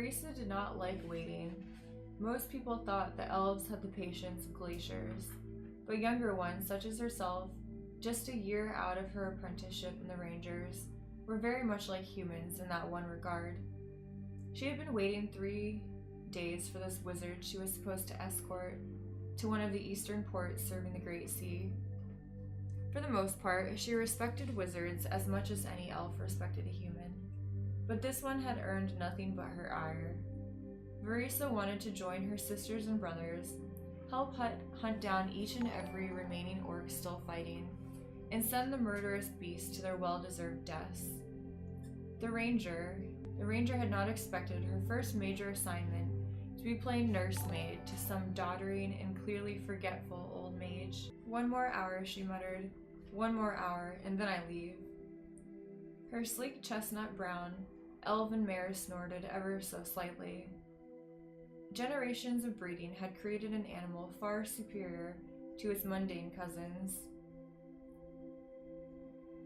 Verisa did not like waiting. Most people thought the elves had the patience of glaciers, but younger ones, such as herself, just a year out of her apprenticeship in the Rangers, were very much like humans in that one regard. She had been waiting 3 days for this wizard she was supposed to escort to one of the eastern ports serving the Great Sea. For the most part, she respected wizards as much as any elf respected a human, but this one had earned nothing but her ire. Verisa wanted to join her sisters and brothers, help hunt down each and every remaining orc still fighting, and send the murderous beasts to their well-deserved deaths. The ranger had not expected her first major assignment to be playing nursemaid to some doddering and clearly forgetful old mage. 1 more hour, she muttered. 1 more hour, and then I leave. Her sleek chestnut brown, elven mare snorted ever so slightly. Generations of breeding had created an animal far superior to its mundane cousins,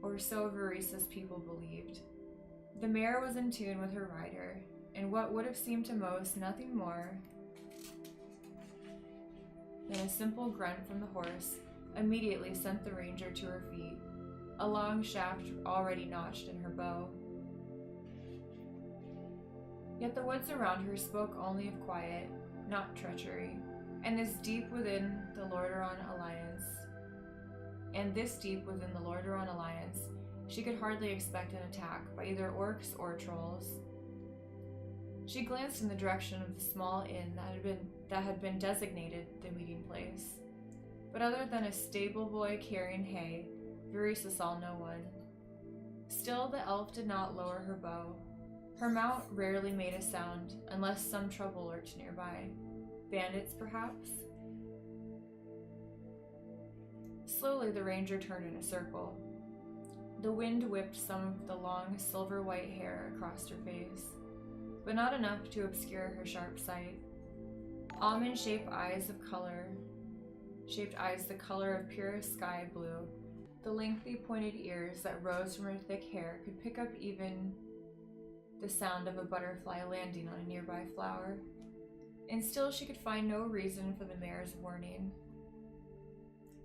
or so Verisa's people believed. The mare was in tune with her rider, and what would have seemed to most nothing more than a simple grunt from the horse immediately sent the ranger to her feet, a long shaft already notched in her bow. Yet the woods around her spoke only of quiet, not treachery, and this deep within the Lordaeron Alliance, she could hardly expect an attack by either orcs or trolls. She glanced in the direction of the small inn that had been designated the meeting place, but other than a stable boy carrying hay, Verisa saw no one. Still, the elf did not lower her bow. Her mount rarely made a sound, unless some trouble lurked nearby. Bandits, perhaps? Slowly, the ranger turned in a circle. The wind whipped some of the long, silver-white hair across her face, but not enough to obscure her sharp sight. Almond-shaped eyes the color of purest sky blue. The lengthy, pointed ears that rose from her thick hair could pick up even the sound of a butterfly landing on a nearby flower, and still she could find no reason for the mare's warning.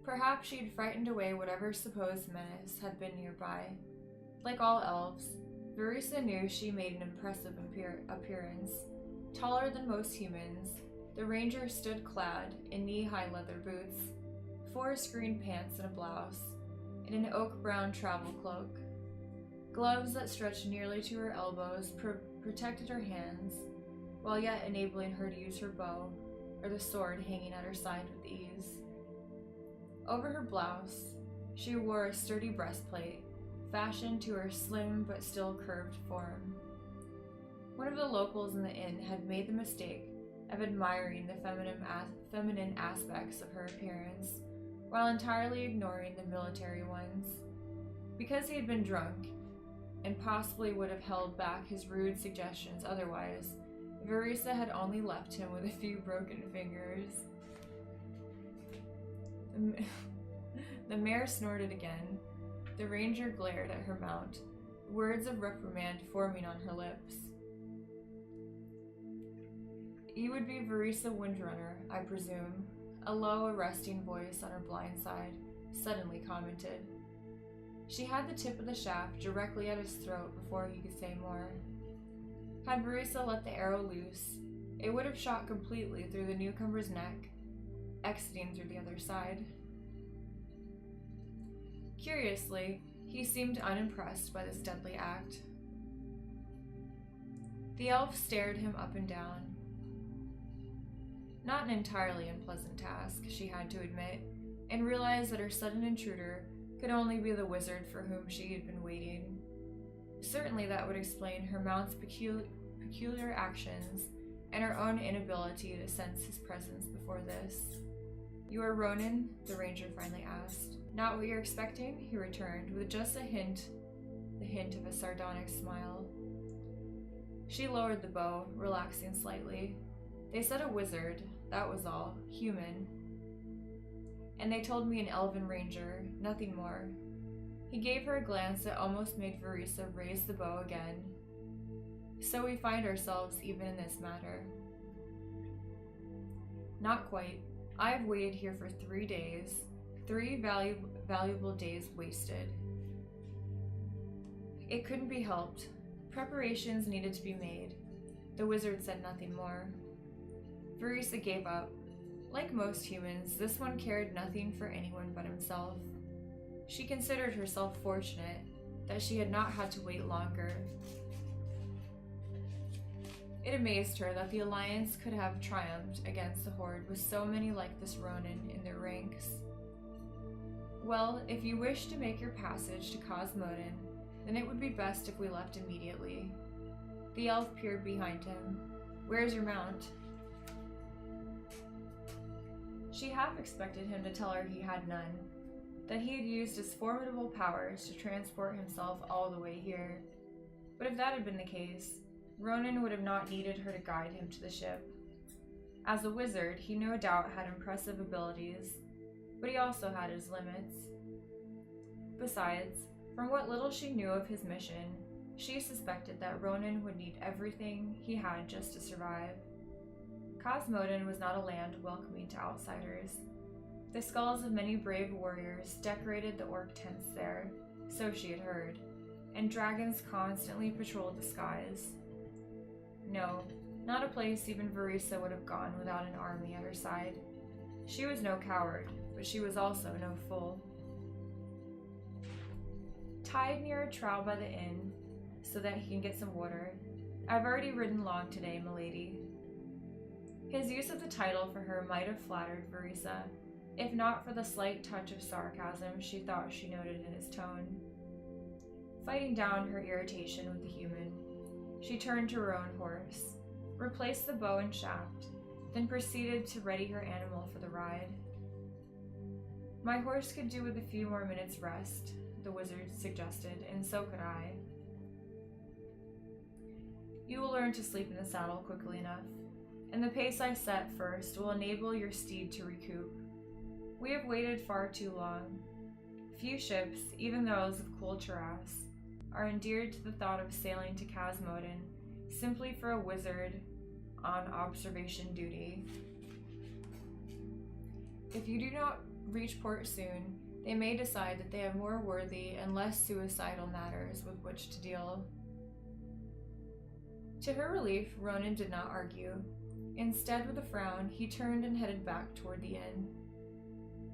Perhaps she had frightened away whatever supposed menace had been nearby. Like all elves, Verisa knew she made an impressive appearance. Taller than most humans, the ranger stood clad in knee-high leather boots, forest green pants and a blouse, and an oak-brown travel cloak. Gloves that stretched nearly to her elbows protected her hands, while yet enabling her to use her bow or the sword hanging at her side with ease. Over her blouse, she wore a sturdy breastplate, fashioned to her slim but still curved form. One of the locals in the inn had made the mistake of admiring the feminine aspects of her appearance, while entirely ignoring the military ones. Because he had been drunk, and possibly would have held back his rude suggestions otherwise, Verisa had only left him with a few broken fingers. The mare snorted again. The ranger glared at her mount, words of reprimand forming on her lips. "You would be Verisa Windrunner, I presume," a low, arresting voice on her blind side suddenly commented. She had the tip of the shaft directly at his throat before he could say more. Had Verisa let the arrow loose, it would have shot completely through the newcomer's neck, exiting through the other side. Curiously, he seemed unimpressed by this deadly act. The elf stared him up and down. Not an entirely unpleasant task, she had to admit, and realized that her sudden intruder could only be the wizard for whom she had been waiting. Certainly that would explain her mount's peculiar actions and her own inability to sense his presence before this. "You are Ronan?" the ranger finally asked. "Not what you're expecting?" he returned, with just the hint of a sardonic smile. She lowered the bow, relaxing slightly. "They said a wizard, that was all. Human. And they told me an elven ranger, nothing more." He gave her a glance that almost made Verisa raise the bow again. So we find ourselves even in this matter. Not quite. I've waited here for 3 days. 3 valuable days wasted. It couldn't be helped. Preparations needed to be made. The wizard said nothing more. Verisa gave up. Like most humans, this one cared nothing for anyone but himself. She considered herself fortunate that she had not had to wait longer. It amazed her that the Alliance could have triumphed against the Horde with so many like this Ronin in their ranks. Well, if you wish to make your passage to Cosmodin, then it would be best if we left immediately. The elf peered behind him. Where's your mount? She half expected him to tell her he had none, that he had used his formidable powers to transport himself all the way here. But if that had been the case, Ronan would have not needed her to guide him to the ship. As a wizard, he no doubt had impressive abilities, but he also had his limits. Besides, from what little she knew of his mission, she suspected that Ronan would need everything he had just to survive. Cosmodin was not a land welcoming to outsiders. The skulls of many brave warriors decorated the orc tents there, so she had heard, and dragons constantly patrolled the skies. No, not a place even Verisa would have gone without an army at her side. She was no coward, but she was also no fool. Tied near a trowel by the inn, so that he can get some water. I've already ridden long today, milady. His use of the title for her might have flattered Verisa, if not for the slight touch of sarcasm she thought she noted in his tone. Fighting down her irritation with the human, she turned to her own horse, replaced the bow and shaft, then proceeded to ready her animal for the ride. My horse could do with a few more minutes' rest, the wizard suggested, and so could I. You will learn to sleep in the saddle quickly enough, and the pace I set first will enable your steed to recoup. We have waited far too long. Few ships, even those of cool Taras, are endeared to the thought of sailing to Cosmodin simply for a wizard on observation duty. If you do not reach port soon, they may decide that they have more worthy and less suicidal matters with which to deal. To her relief, Ronan did not argue. Instead, with a frown, he turned and headed back toward the inn.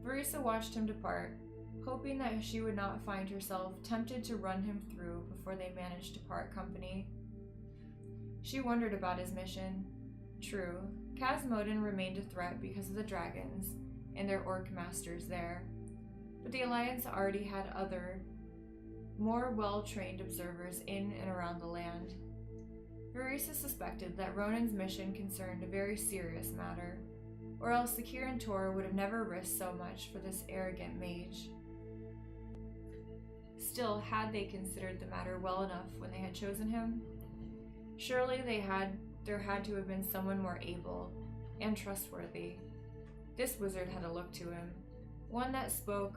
Verisa watched him depart, hoping that she would not find herself tempted to run him through before they managed to part company. She wondered about his mission. True, Cosmodin remained a threat because of the dragons and their orc masters there, but the Alliance already had other, more well-trained observers in and around the land. Verisa suspected that Ronan's mission concerned a very serious matter, or else the Kirin Tor would have never risked so much for this arrogant mage. Still, had they considered the matter well enough when they had chosen him? Surely there had to have been someone more able and trustworthy. This wizard had a look to him, one that spoke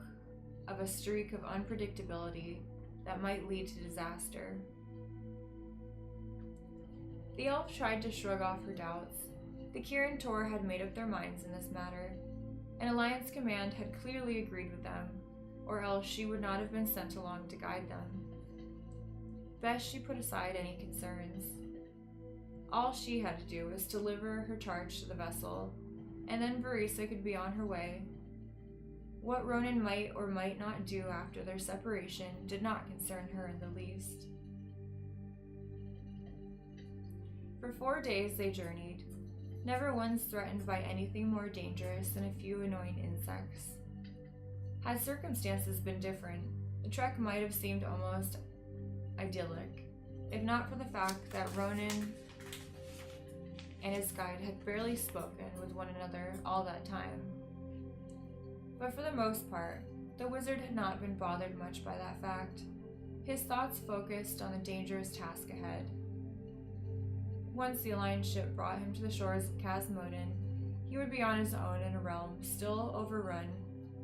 of a streak of unpredictability that might lead to disaster. The elf tried to shrug off her doubts. The Kirin Tor had made up their minds in this matter. An Alliance command had clearly agreed with them, or else she would not have been sent along to guide them. Best she put aside any concerns. All she had to do was deliver her charge to the vessel, and then Verisa could be on her way. What Ronan might or might not do after their separation did not concern her in the least. For 4 days they journeyed, never once threatened by anything more dangerous than a few annoying insects. Had circumstances been different, the trek might have seemed almost idyllic, if not for the fact that Ronan and his guide had barely spoken with one another all that time. But for the most part, the wizard had not been bothered much by that fact. His thoughts focused on the dangerous task ahead. Once the Alliance ship brought him to the shores of Cosmodin, he would be on his own in a realm still overrun,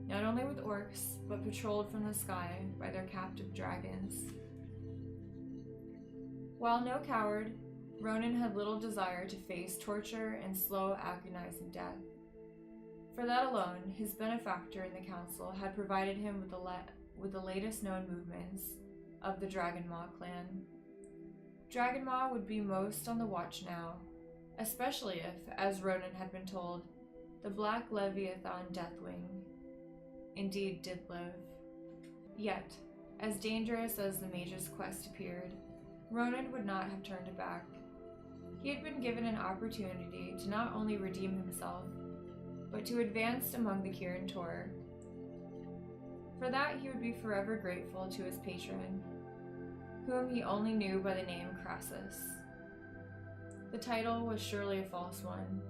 not only with orcs, but patrolled from the sky by their captive dragons. While no coward, Ronan had little desire to face torture and slow, agonizing death. For that alone, his benefactor in the council had provided him with the latest known movements of the Dragonmaw clan. Dragonmaw would be most on the watch now, especially if, as Ronan had been told, the Black Leviathan Deathwing indeed did live. Yet, as dangerous as the mage's quest appeared, Ronan would not have turned back. He had been given an opportunity to not only redeem himself, but to advance among the Kirin Tor. For that he would be forever grateful to his patron, whom he only knew by the name Crassus. The title was surely a false one,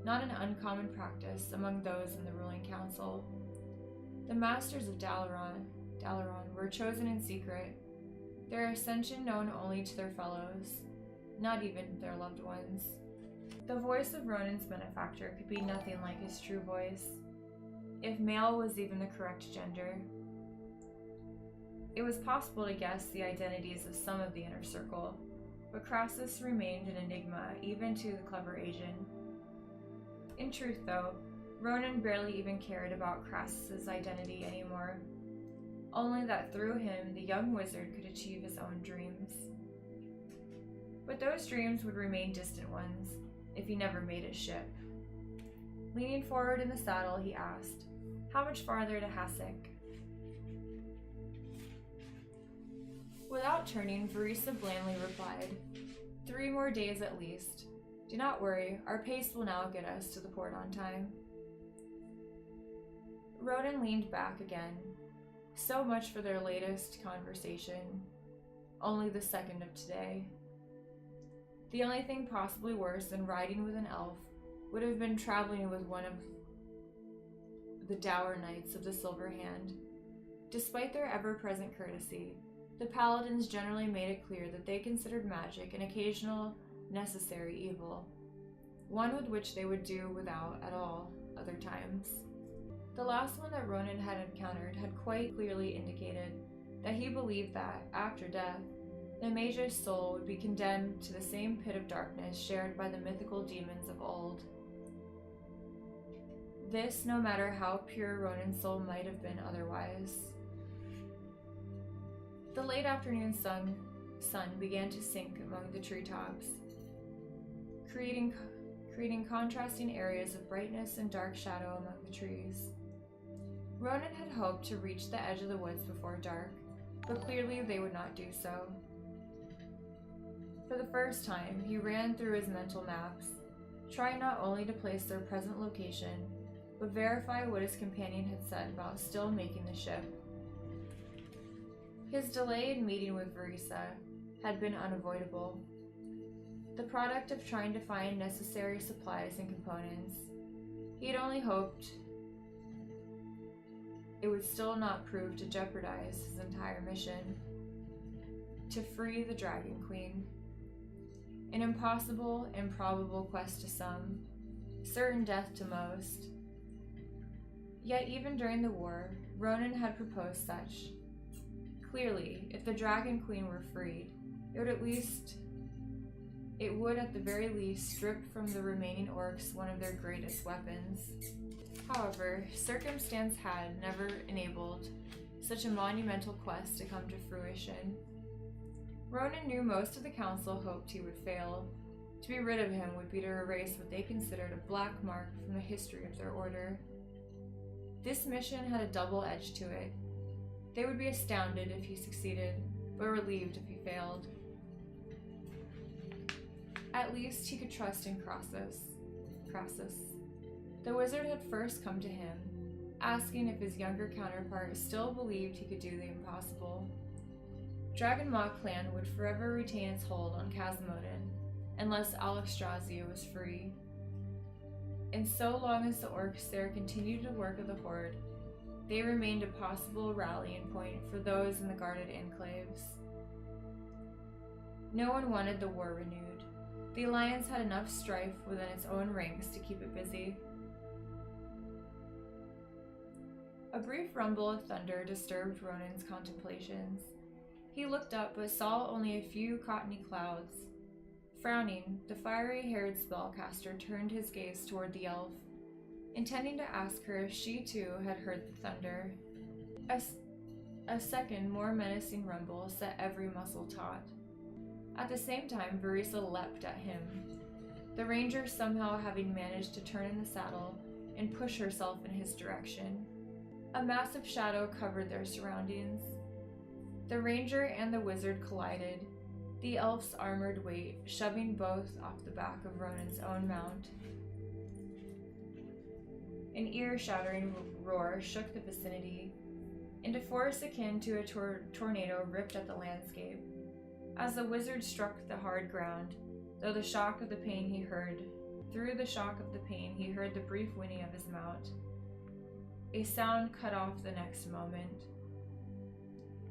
not an uncommon practice among those in the ruling council. The masters of Dalaran were chosen in secret, their ascension known only to their fellows, not even their loved ones. The voice of Ronan's benefactor could be nothing like his true voice, if male was even the correct gender. It was possible to guess the identities of some of the inner circle, but Crassus remained an enigma even to the clever agent. In truth, though, Ronan barely even cared about Crassus's identity anymore, only that through him the young wizard could achieve his own dreams. But those dreams would remain distant ones if he never made his ship. Leaning forward in the saddle, he asked, "How much farther to Hasek?" Without turning, Verisa blandly replied, 3 more days at least. Do not worry, our pace will now get us to the port on time." Ronan leaned back again. So much for their latest conversation, only the second of today. The only thing possibly worse than riding with an elf would have been traveling with one of the dour knights of the Silver Hand. Despite their ever-present courtesy, the paladins generally made it clear that they considered magic an occasional, necessary evil, one with which they would do without at all other times. The last one that Ronan had encountered had quite clearly indicated that he believed that, after death, the mage's soul would be condemned to the same pit of darkness shared by the mythical demons of old. This, no matter how pure Ronan's soul might have been otherwise. The late afternoon sun began to sink among the treetops, creating contrasting areas of brightness and dark shadow among the trees. Ronan had hoped to reach the edge of the woods before dark, but clearly they would not do so. For the first time, he ran through his mental maps, trying not only to place their present location, but verify what his companion had said about still making the ship. His delayed meeting with Verisa had been unavoidable, the product of trying to find necessary supplies and components. He had only hoped it would still not prove to jeopardize his entire mission, to free the Dragon Queen. An impossible, improbable quest to some, certain death to most. Yet even during the war, Ronan had proposed such. Clearly, if the Dragon Queen were freed, it would at the very least strip from the remaining orcs one of their greatest weapons. However, circumstance had never enabled such a monumental quest to come to fruition. Ronan knew most of the council hoped he would fail. To be rid of him would be to erase what they considered a black mark from the history of their order. This mission had a double edge to it. They would be astounded if he succeeded, but relieved if he failed. At least he could trust in Crassus. The wizard had first come to him, asking if his younger counterpart still believed he could do the impossible. Dragonmaw clan would forever retain its hold on Casimodan, unless aLilFoxz was free. And so long as the orcs there continued the work of the Horde, they remained a possible rallying point for those in the guarded enclaves. No one wanted the war renewed. The Alliance had enough strife within its own ranks to keep it busy. A brief rumble of thunder disturbed Ronan's contemplations. He looked up but saw only a few cottony clouds, Frowning, the fiery-haired spellcaster turned his gaze toward the elf, intending to ask her if she too had heard the thunder. A second, more menacing rumble set every muscle taut. At the same time, Verisa leapt at him, the ranger somehow having managed to turn in the saddle and push herself in his direction. A massive shadow covered their surroundings. The ranger and the wizard collided, the elf's armored weight shoving both off the back of Ronan's own mount. An ear-shattering roar shook the vicinity, and a force akin to a tornado ripped at the landscape. As the wizard struck the hard ground, through the shock of the pain he heard the brief whinny of his mount. A sound cut off the next moment.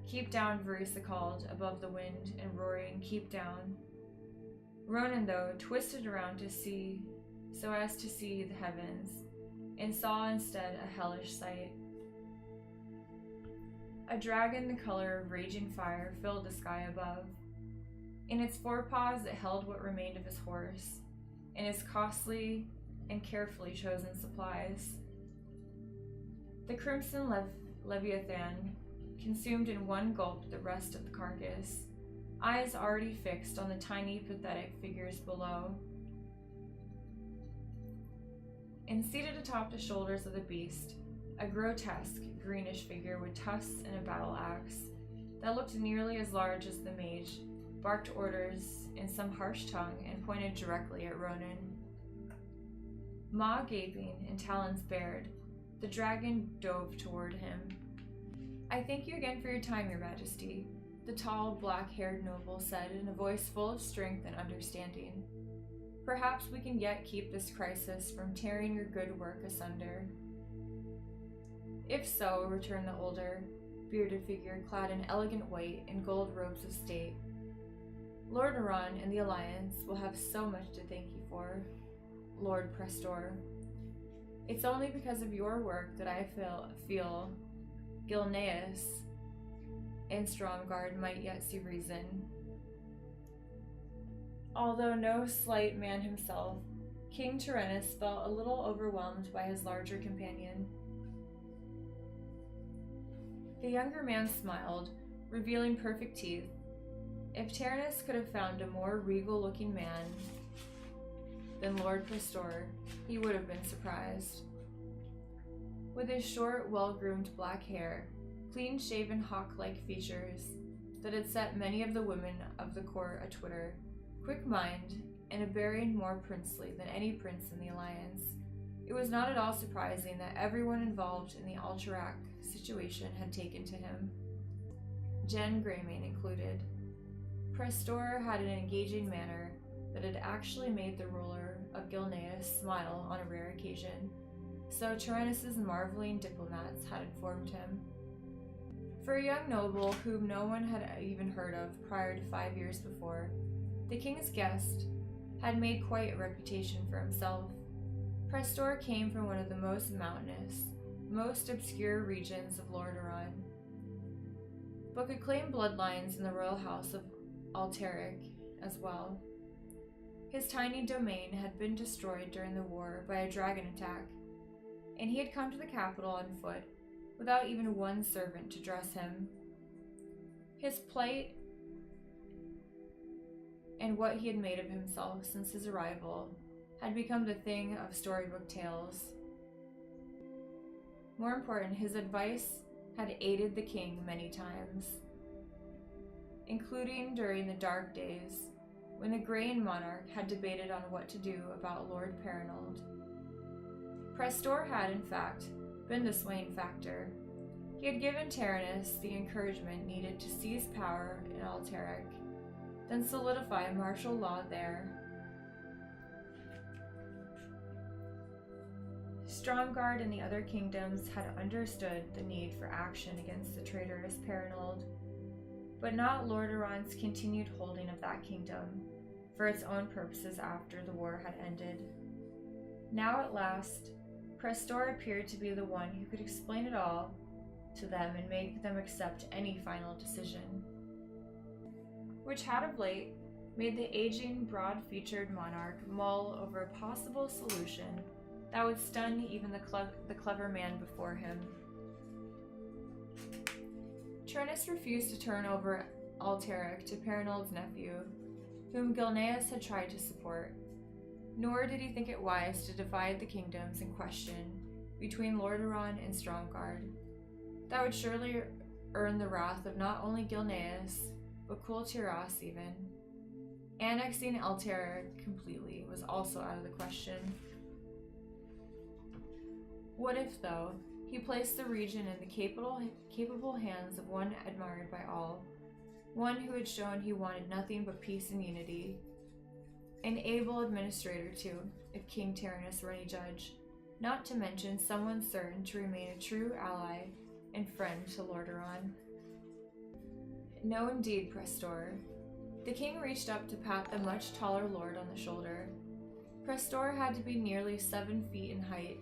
"Keep down," Verisa called, above the wind and roaring, "keep down." Ronan, though, twisted around so as to see the heavens, and saw instead a hellish sight. A dragon the color of raging fire filled the sky above. In its forepaws it held what remained of his horse, and his costly and carefully chosen supplies. The crimson Leviathan consumed in one gulp the rest of the carcass, eyes already fixed on the tiny, pathetic figures below. And seated atop the shoulders of the beast, a grotesque, greenish figure with tusks and a battle axe that looked nearly as large as the mage, barked orders in some harsh tongue and pointed directly at Ronan. Maw gaping and talons bared, the dragon dove toward him. "I thank you again for your time, Your Majesty," the tall, black-haired noble said in a voice full of strength and understanding. "Perhaps we can yet keep this crisis from tearing your good work asunder." "If so," returned the older, bearded figure clad in elegant white and gold robes of state, "Lord Aran and the Alliance will have so much to thank you for, Lord Prestor. It's only because of your work that I feel Gilneas and Stromgard might yet see reason." Although no slight man himself, King Tyrannus felt a little overwhelmed by his larger companion. The younger man smiled, revealing perfect teeth. If Tyrannus could have found a more regal-looking man than Lord Prestor, he would have been surprised. With his short, well-groomed black hair, clean-shaven hawk-like features that had set many of the women of the court a-twitter, quick mind, and a bearing more princely than any prince in the Alliance, it was not at all surprising that everyone involved in the Alterac situation had taken to him, Jen Greymane included. Prestor had an engaging manner that had actually made the ruler of Gilneas smile on a rare occasion, so Tyrannus's marveling diplomats had informed him. For a young noble whom no one had even heard of prior to 5 years before, the king's guest had made quite a reputation for himself. Prestor came from one of the most mountainous, most obscure regions of Lordaeron, but could claim bloodlines in the royal house of Alterac as well. His tiny domain had been destroyed during the war by a dragon attack, and he had come to the capital on foot without even one servant to dress him. His plight and what he had made of himself since his arrival had become the thing of storybook tales. More important, his advice had aided the king many times, including during the dark days when the Greyan monarch had debated on what to do about Lord Perinold. Prestor had, in fact, been the swaying factor. He had given Tyrannus the encouragement needed to seize power in Alterac, then solidify martial law there. Stromgard and the other kingdoms had understood the need for action against the traitorous Perinold, but not Lordaeron's continued holding of that kingdom for its own purposes after the war had ended. Now at last, Prestor appeared to be the one who could explain it all to them and make them accept any final decision, which had of late made the aging, broad-featured monarch mull over a possible solution that would stun even the clever man before him. Turnus refused to turn over Alterac to Perinold's nephew, whom Gilneas had tried to support, nor did he think it wise to divide the kingdoms in question between Lordaeron and Stromgarde. That would surely earn the wrath of not only Gilneas, but Kul Tiras even. Annexing Alterac completely was also out of the question. What if, though, he placed the region in the capable hands of one admired by all, one who had shown he wanted nothing but peace and unity, an able administrator too, if King Tyrannus were any judge, not to mention someone certain to remain a true ally and friend to Lordaeron? No, indeed, Prestor. The king reached up to pat the much taller lord on the shoulder. Prestor had to be nearly 7 feet in height,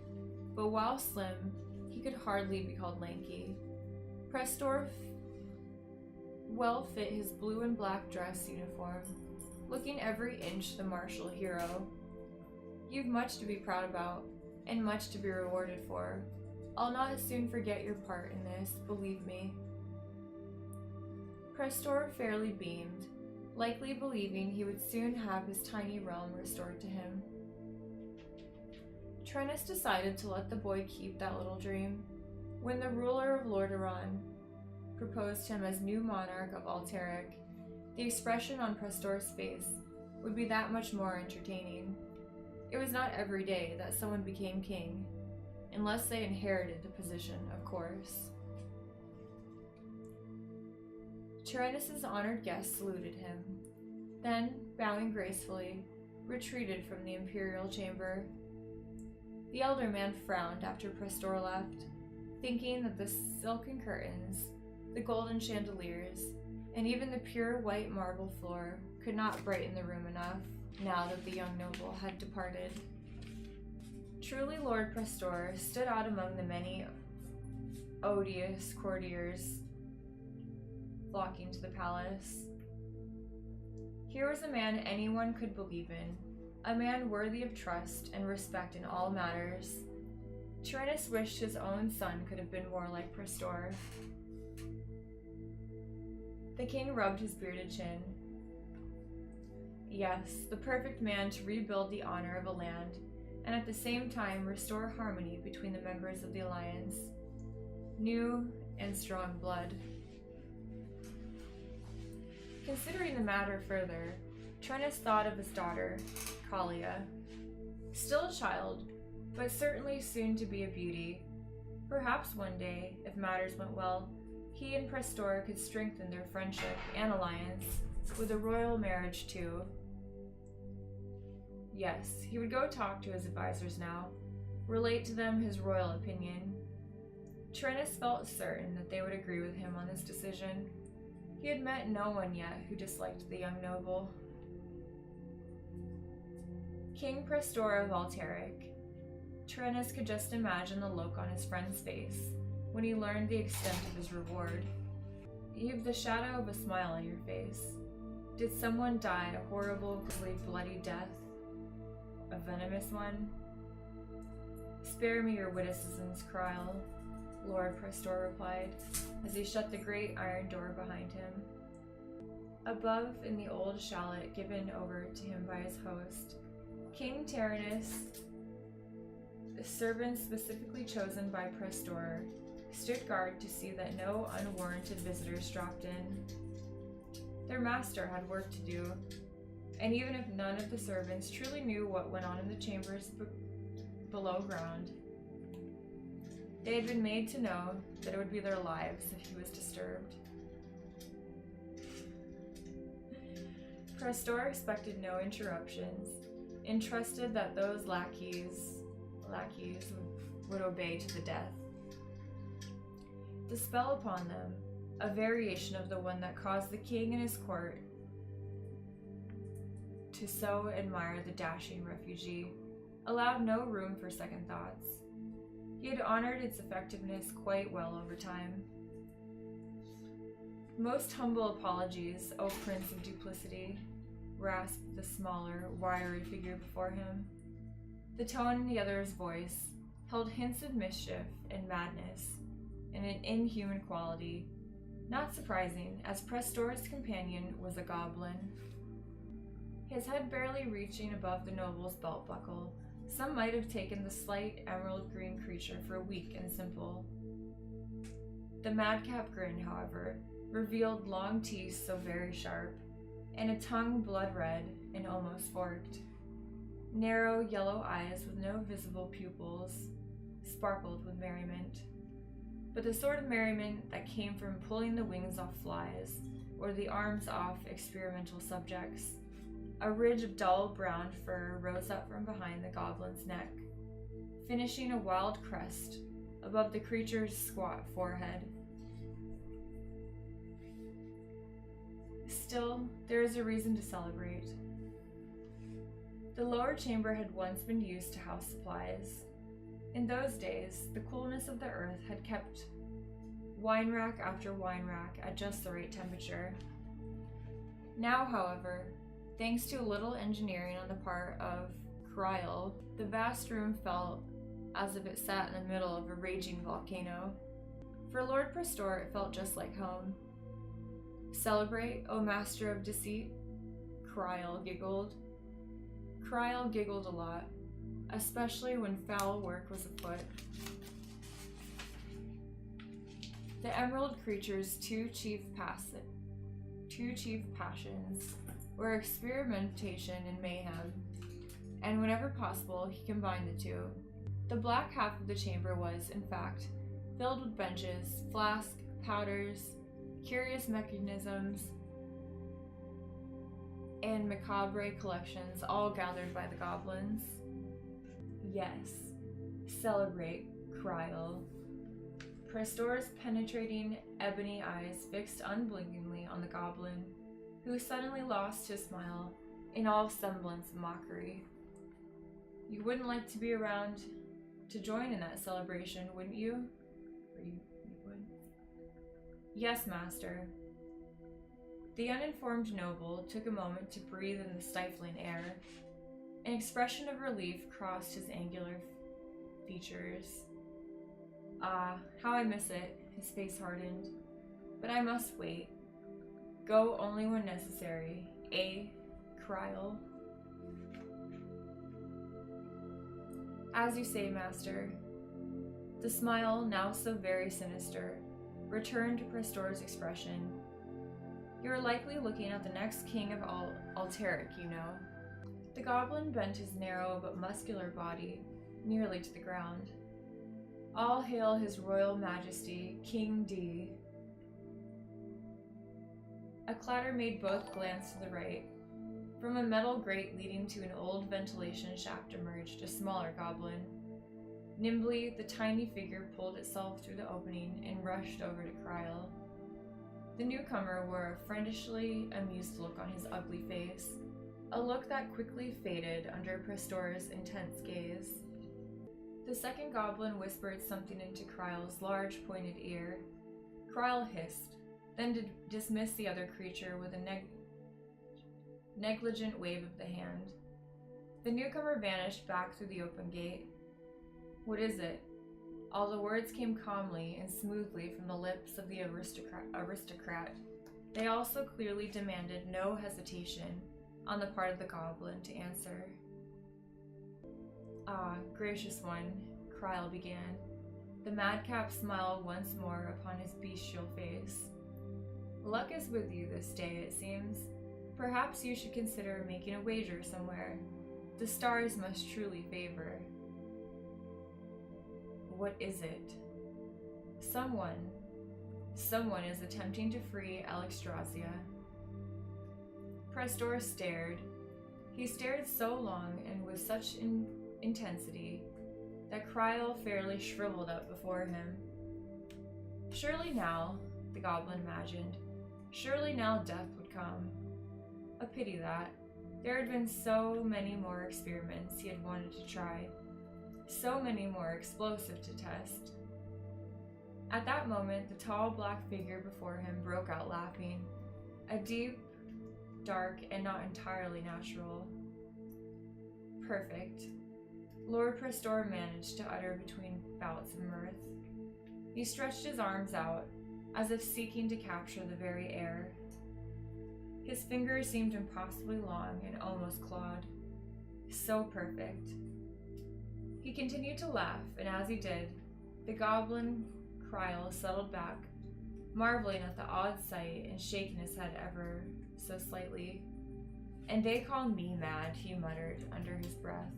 but while slim, he could hardly be called lanky. Prestor well fit his blue and black dress uniform, looking every inch the martial hero. You've much to be proud about, and much to be rewarded for. I'll not soon forget your part in this, believe me. Prestor fairly beamed, likely believing he would soon have his tiny realm restored to him. Turnus decided to let the boy keep that little dream. When the ruler of Lordaeron proposed him as new monarch of Alterac, the expression on Prestor's face would be that much more entertaining. It was not every day that someone became king, unless they inherited the position, of course. Tyrannus's honored guest saluted him, then, bowing gracefully, retreated from the imperial chamber. The elder man frowned after Prestor left, thinking that the silken curtains, the golden chandeliers, and even the pure white marble floor could not brighten the room enough, now that the young noble had departed. Truly, Lord Prestor stood out among the many odious courtiers flocking to the palace. Here was a man anyone could believe in, a man worthy of trust and respect in all matters. Tyrannus wished his own son could have been more like Prestor. The king rubbed his bearded chin. Yes, the perfect man to rebuild the honor of a land, and at the same time restore harmony between the members of the alliance. New and strong blood. Considering the matter further, Turnus thought of his daughter, Kalia. Still a child, but certainly soon to be a beauty. Perhaps one day, if matters went well, he and Prestor could strengthen their friendship and alliance with a royal marriage too. Yes, he would go talk to his advisors now, relate to them his royal opinion. Tyrannus felt certain that they would agree with him on this decision. He had met no one yet who disliked the young noble. King Prestor of Alterac. Tyrannus could just imagine the look on his friend's face when he learned the extent of his reward. You've the shadow of a smile on your face. Did someone die a horrible, grisly, bloody death? A venomous one? Spare me your witticisms, Kryl, Lord Prestor replied, as he shut the great iron door behind him. Above, in the old chalet given over to him by his host, King Tyrannus, the servant specifically chosen by Prestor, stood guard to see that no unwarranted visitors dropped in. Their master had work to do, and even if none of the servants truly knew what went on in the chambers below ground, they had been made to know that it would be their lives if he was disturbed. Prestor expected no interruptions, and trusted that those lackeys would obey to the death. The spell upon them, a variation of the one that caused the king and his court to so admire the dashing refugee, allowed no room for second thoughts. He had honored its effectiveness quite well over time. Most humble apologies, O Prince of Duplicity, rasped the smaller, wiry figure before him. The tone in the other's voice held hints of mischief and madness, and an inhuman quality. Not surprising, as Prestor's companion was a goblin. His head barely reaching above the noble's belt buckle, some might have taken the slight emerald green creature for weak and simple. The madcap grin, however, revealed long teeth so very sharp, and a tongue blood red and almost forked. Narrow yellow eyes with no visible pupils sparkled with merriment, but the sort of merriment that came from pulling the wings off flies or the arms off experimental subjects. A ridge of dull brown fur rose up from behind the goblin's neck, finishing a wild crest above the creature's squat forehead. Still, there is a reason to celebrate. The lower chamber had once been used to house supplies. In those days, the coolness of the earth had kept wine rack after wine rack at just the right temperature. Now, however, thanks to a little engineering on the part of Kryl, the vast room felt as if it sat in the middle of a raging volcano. For Lord Prestor, it felt just like home. "Celebrate, O master of deceit?" Kryl giggled. Kryl giggled a lot, especially when foul work was afoot. The emerald creature's two chief passions were experimentation and mayhem, and whenever possible, he combined the two. The black half of the chamber was, in fact, filled with benches, flasks, powders, curious mechanisms, and macabre collections, all gathered by the goblins. Yes, celebrate, Kryl. Prestor's penetrating ebony eyes fixed unblinkingly on the goblin, who suddenly lost his smile in all semblance of mockery. "You wouldn't like to be around to join in that celebration, wouldn't you?" Or you would? "Yes, master." The uninformed noble took a moment to breathe in the stifling air. An expression of relief crossed his angular features. "Ah, how I miss it," his face hardened. "But I must wait. Go only when necessary, Kryl?" "As you say, master." The smile, now so very sinister, returned to Prestor's expression. "You're likely looking at the next king of Alteric, you know." The goblin bent his narrow but muscular body nearly to the ground. "All hail his royal majesty, King D." A clatter made both glance to the right. From a metal grate leading to an old ventilation shaft emerged a smaller goblin. Nimbly, the tiny figure pulled itself through the opening and rushed over to Kryl. The newcomer wore a friendishly amused look on his ugly face, a look that quickly faded under Prestor's intense gaze. The second goblin whispered something into Kryl's large, pointed ear. Kryl hissed, then dismissed the other creature with a negligent wave of the hand. The newcomer vanished back through the open gate. "What is it?" All the words came calmly and smoothly from the lips of the aristocrat. They also clearly demanded no hesitation on the part of the goblin to answer. "Ah, gracious one," Kryl began. The madcap smiled once more upon his bestial face. "Luck is with you this day, it seems. Perhaps you should consider making a wager somewhere. The stars must truly favor." "What is it?" Someone is attempting to free aLilFoxz." Prestor stared. He stared so long and with such intensity that Kryl fairly shriveled up before him. Surely now, the goblin imagined, surely now death would come. A pity that. There had been so many more experiments he had wanted to try. So many more explosive to test. At that moment, the tall black figure before him broke out laughing. A deep, dark, and not entirely natural. Perfect. Lord Prestor managed to utter between bouts of mirth. He stretched his arms out, as if seeking to capture the very air. His fingers seemed impossibly long and almost clawed. So perfect. He continued to laugh, and as he did, the goblin Kryl settled back, marveling at the odd sight and shaking his head ever so slightly. "And they call me mad," he muttered under his breath.